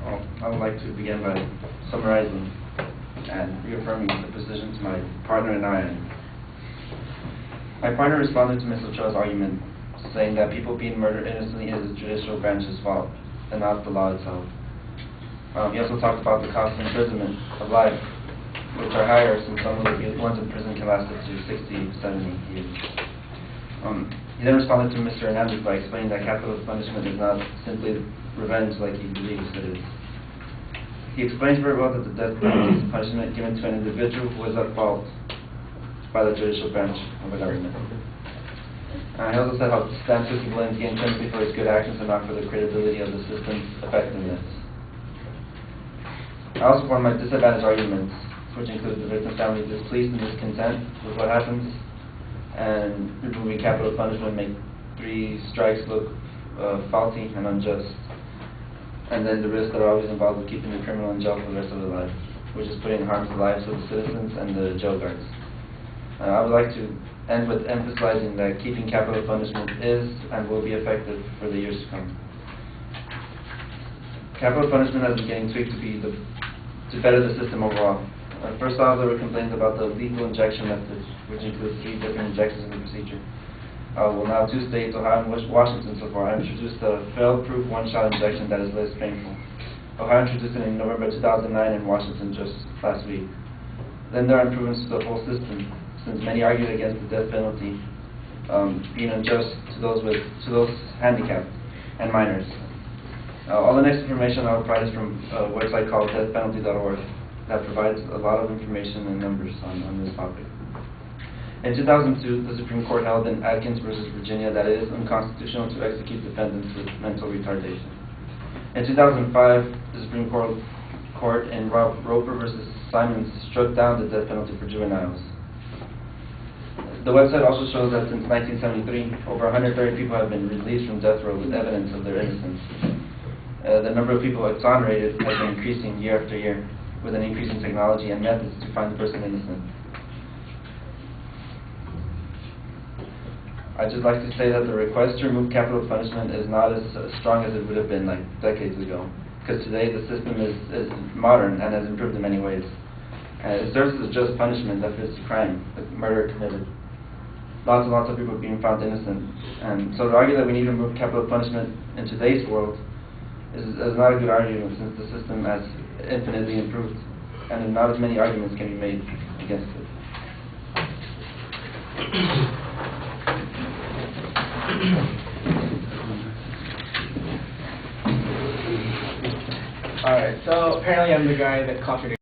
Well, I would like to begin by summarizing and reaffirming the positions my partner and I. My partner responded to Ms. Ochoa's argument, saying that people being murdered innocently is the judicial branch's fault and not the law itself. He also talked about the cost of imprisonment of life, which are higher since some of the ones in prison can last up to 60, 70 years. He then responded to Mr. Hernandez by explaining that capital punishment is not simply revenge like he believes it is. He explains very well that the death penalty is punishment given to an individual who is at fault by the judicial branch of the government. He also said how stands his validity intrinsically for his good actions and not for the credibility of the system's effectiveness. I also formed my disadvantaged arguments, which include the victim's family displeased and discontent with what happens, and removing capital punishment make 3 strikes look faulty and unjust, and then the risks that are always involved with keeping the criminal in jail for the rest of their life, which is putting harm to the lives of the citizens and the jail guards. I would like to end with emphasizing that keeping capital punishment is and will be effective for the years to come. Capital punishment has been getting tweaked to better the system overall. First off, there were complaints about the lethal injection method, which includes 3 different injections in the procedure. Well, now 2 states, Ohio and Washington so far, have introduced a fail-proof one-shot injection that is less painful. Ohio introduced it in November 2009 and Washington just last week. Then there are improvements to the whole system, since many argued against the death penalty being unjust to those handicapped and minors. All the next information I'll provide is from a website called deathpenalty.org that provides a lot of information and numbers on this topic. In 2002, the Supreme Court held in Adkins versus Virginia that it is unconstitutional to execute defendants with mental retardation. In 2005, the Supreme Court in Roper versus Simons struck down the death penalty for juveniles. The website also shows that since 1973, over 130 people have been released from death row with evidence of their innocence. The number of people exonerated has been increasing year after year, with an increase in technology and methods to find the person innocent. I'd just like to say that the request to remove capital punishment is not as strong as it would have been like decades ago, because today the system is modern and has improved in many ways. It serves as a just punishment that fits the crime, the murder committed. Lots and lots of people are being found innocent, and so to argue that we need to remove capital punishment in today's world is not a good argument, since the system has infinitely improved, and not as many arguments can be made against it. Alright, so apparently I'm the guy that contradicts